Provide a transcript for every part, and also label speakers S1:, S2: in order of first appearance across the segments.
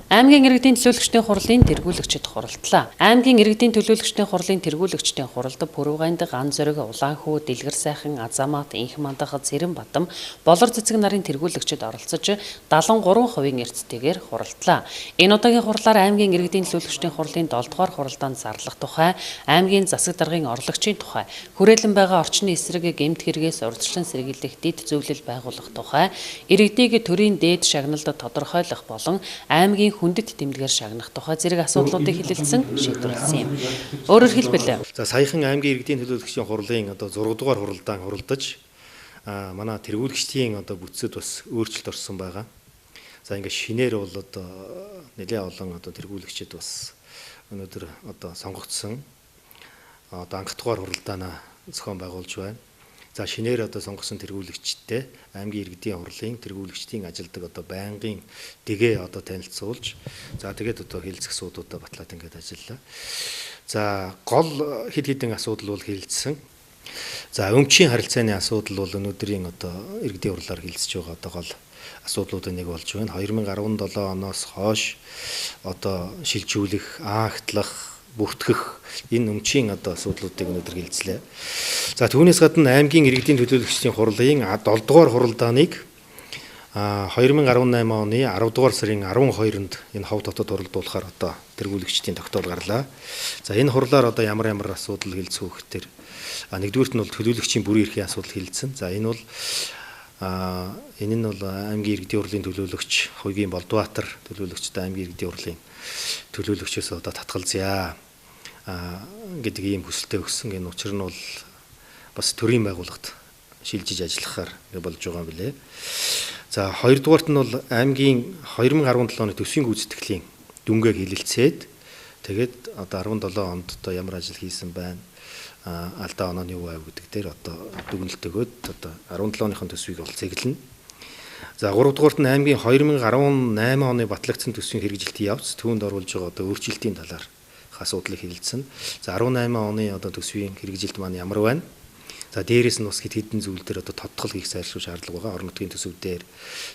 S1: Аймгийн иргэдийн төлөөлөгчдийн хурлын тэргүүлэгчид хуралдлаа. Аймгийн иргэдийн төлөөлөгчдийн хурлын тэргүүлэгчдийн хуралд Пүрэвганд, Ган Зориг, Улаанхүү, Дэлгэр сайхан, Азамат, Инх мандах, Цэрэн Батам, Болор цэцэг нарын тэргүүлэгчид оролцож 73% эрдтэйгээр хуралдлаа. Энэ удаагийн хурлаар аймгийн иргэдийн төлөөлөгчдийн хурлын 7 дугаар хуралдаанд зарлах тухай, аймгийн засаг даргын орлогчийн тухай, хүрээлэн байгаа орчны эсрэг гэмт хэрэгээс урьдчилан сэргийлэх дэд зөвлөл байгуулах тухай, иргэдийг төрийн дээд шагналд тодорхойлох болон аймгийн хүндэт тэмдгээр шагнах тухай зэрэг асуудлуудыг хэлэлцэн шийдвэрлсэн юм. Өөрөөр хэлбэл
S2: за саяхан аймгийн иргэдийн төлөөлөгчдийн хурлын 6 дугаар хуралдаан хуралдаж манай тэргүүлэгчдийн бүтцэд бас өөрчлөлт орсон байгаа. За ингээд шинээр бол нэлээд олон тэргүүлэгчид бас өнөөдөр сонгогдсон анх дугаар хуралдаанаа зохион байгуулж байна. За шинээр сонгосон тэргүүлэгчтэй аймгийн иргэдийн хурлын тэргүүлэгчдийн ажилдаг байнгын дэгээ танилцуулж за тэгээд хэлцэх суудуудаа батлаад ингээд ажиллаа. За гол хэд хэдэн асуудал бол хэлэлцсэн. За өмчийн харилцааны асуудал бол өнөөдрийн иргэдийн хурлаар хэлэлцэж байгаа гол асуудлуудын нэг болж байна. 2017 оноос хойш шилжүүлэх, анхтлах, бүртгэх энэ өмчийн асуудлуудыг өнөөдөр хэлцлээ. За түүнээс гадна аймгийн иргэдийн төлөөлөгчдийн хурлын 7 дугаар хуралдааныг 2018 оны 10 дугаар сарын 12-нд энэ хов дотоод хуралдуулахаар тэргүүлэгчдийн тогтоол гарлаа. За энэ хурлаар ямар асуудал хэлцэх вэ гэхээр нэгдүгüүрт нь бол төлөөлөгчийн бүрийн эрхийн асуудал хэлэлцэн. За энэ нь бол аймгийн иргэдийн хурлын төлөөлөгч Хувигийн Болдбаатар төлөөлөгчд аймгийн иргэдийн хурлын төлөөлөгчөөс татгалзъя гэдэг ийм хүсэлтэй өгсөн. Энэ учир нь бол бас төрийн байгууллагт шилжиж ажиллахаар болж байгаа юм билээ. За хоёрдугаарт нь бол аймгийн 2017 оны төсвийн гүйцэтгэлийн дүнгээ хэлэлцээд тэгээд 17 онд ямар ажил хийсэн байна, алдаа онооны юу байв гэдэг дээр дүгнэлт өгөөд 17 оныхон төсвийг бол цэглэнэ. За 3 дугаарт нь аймгийн 2018 оны батлагдсан төсвийн хэрэгжилтийн явц түүнд оруулж байгаа өөрчлөлтийн талаар асуудлыг хэлэлцэн. За 18 оны төсвийн хэрэгжилт маань ямар байна? За дээрээс нь бас хэд хэдэн зүйл дээр тодтгол хийх зайлшгүй шаардлага байгаа. Орон нутгийн төсөв дээр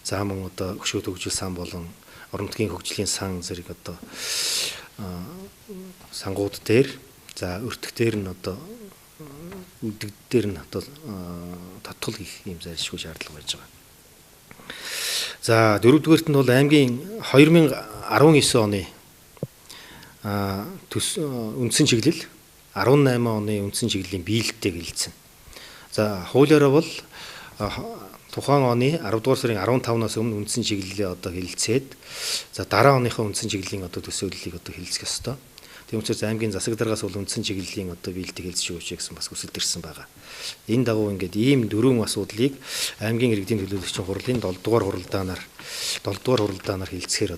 S2: за мөн өшөөд хөгжил сан болон орон нутгийн хөгжлийн сан зэрэг сангууд дээр за өртөх дээр нь үлдэгд дээр нь тодтгол хийх юм зайлшгүй шаардлага байж байгаа. За дөрөвдүгээрт нь бол аймгийн 2019 оны үндсэн чиглэл 18 оны үндсэн чиглэлийн биелэлтэйг хэлсэн. За хуулиараа бол тухайн оны 10 дугаар сарын 15-наас өмнө үндсэн чиглэлээ хэлэлцээд за дараа оныхоо үндсэн чиглэлийн төсөөллийг хэлэлцэх ёстой. Тийм учраас аймгийн засаг даргаас бол үндсэн чиглэлийн биелэлтийг хэлэлцэж өгөөч гэсэн бас хүсэлт ирсэн байгаа. Энэ дагуу ингээд ийм дөрвөн асуудлыг аймгийн иргэдийн төлөөлөгчдийн хурлын 7 дугаар хуралдаанаар хэлэлцэхээр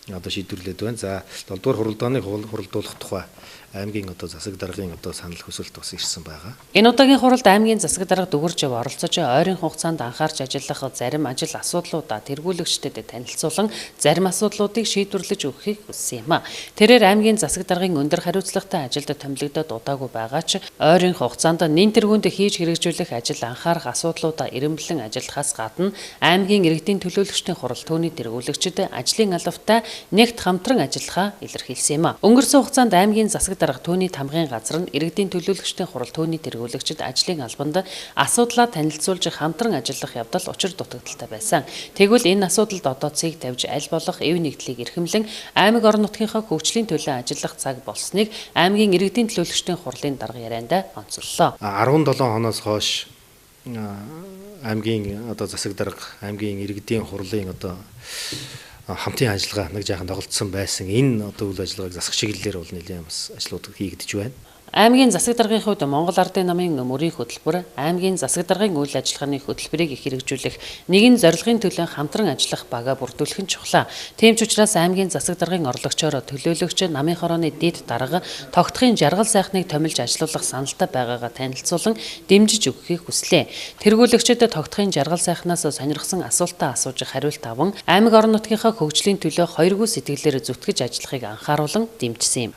S2: шийдвэрлээд байна. За 7 дугаар хуралдааныг хуралдуулах тухай аймгийн засаг даргын санал хүсэлт бас ирсэн байгаа.
S1: Энэ удаагийн хуралд аймгийн засаг дарга дүгэрж оролцож ойрын хугацаанд анхаарч ажиллах зарим ажил асуудлуудаа тэргүүлэгчдэд танилцуулан зарим асуудлуудыг шийдвэрлэж өгөхийг хүссэн юм а. Тэрээр аймгийн засаг даргын өндөр хариуцлагатай ажилд томилогдоод удаагүй байгаа ч ойрын хугацаанд нэн тэргуунд хийж хэрэгжүүлэх ажил анхаарах асуудлуудаа эренблэн ажиллахаас гадна аймгийн иргэдийн төлөөлөгчдийн хурал түүний тэргүүлэгчид ажлын албатай нэгт хамтран ажиллахаа илэрхийлсэн юм а. Өнгөрсөн хугацаанд аймгийн засаг дарга түүний тамгын газар нь иргэдийн төлөөлөгчдийн хурал түүний тэргүүлэгчид ажлын албанд асуудлаа танилцуулж хамтран ажиллах явдал учир дутагдaltaй байсан. Тэгвэл энэ асуудалд цэг тавьж аль болох эв нэгдлийг эрхэмлэн аймаг орон нутгийнхаа хөгжлийн төлөө ажиллах цаг болсныг аймгийн иргэдийн төлөөлөгчдийн хурлын дарга ярианд онцоллоо.
S2: 17 хоноос хойш аймгийн засаг дарга аймгийн иргэдийн хурлын хамтын ажиллагаа нэг жаахан тоглолцсон байсан. Энэ үйл ажиллагааг засах чиглэлээр бол нэлээд бас ажлууд хийгдэж байна.
S1: Аймгийн засаг даргын хувьд Монгол Ардын намын мөрийн хөтөлбөр, аймгийн засаг даргын үйл ажиллагааны хөтөлбөрийг их хэрэгжүүлэх, нэгэн зорилгын төлөө хамтран ажиллах бага бүрдүүлэх нь чухлаа. Тийм ч учраас аймгийн засаг даргын орлогчоор төлөөлөгч намын хорооны дэд дарга тогтохын жаргал сайхныг томилж ажилуулах саналтай байгаагаа танилцуулан дэмжиж өгөхийг хүслээ. Тэргүүлэгчид тогтохын жаргал сайхнаас сонирхсан асуултаа асууж хариулт аван аймаг орон нутгийнхаа хөгжлийн төлөө хоёргүй сэтгэлээр зүтгэж ажиллахыг анхааруулан дэмжсэн юм.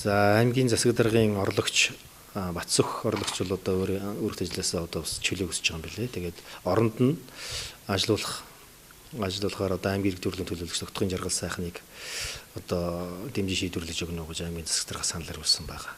S2: За аймгийн засаг даргын орлогч Батсөх орлогч бол өөрийнхөө ажлаасаа бас чөлөө өсөж байгаа юм билээ. Тэгээд оронд нь ажилуулах ажил болохоор одоо аймгийн иргэд төрлийн төлөөлөгч Докторын Жаргал сайхныг одоо дэмжин шийдвэрлэж өгнө гэж аймгийн засаг дарга санал хариулсан байгаа.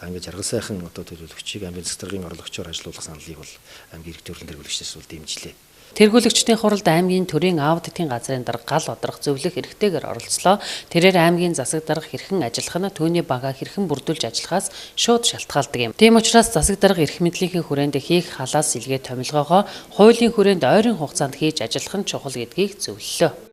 S2: За ингээд Жаргал сайхан одоо төлөөлөгчийг аймгийн засаг даргын орлогчоор ажилуулах саналыг бол аймгийн иргэд төрлийн төлөөлөгчдөөс бол дэмжлээ.
S1: Тэргүүлэгчдийн хуралд аймгийн төрийн аудитын газрын дарга гал одрох зөвлөх эрхтэйгээр оролцлоо. Тэрээр аймгийн засаг дарга хэрхэн ажиллах нь түүний бага хэрхэн бүрдүүлж ажиллахаас шууд шалтгаалдаг юм. Тийм учраас засаг дарга эрх мэдлийнхээ хүрээнд хийх халаас илгээ томилгоогоо хуулийн хүрээнд ойрын хугацаанд хийж ажиллах нь чухал гэдгийг зөвлөлөө.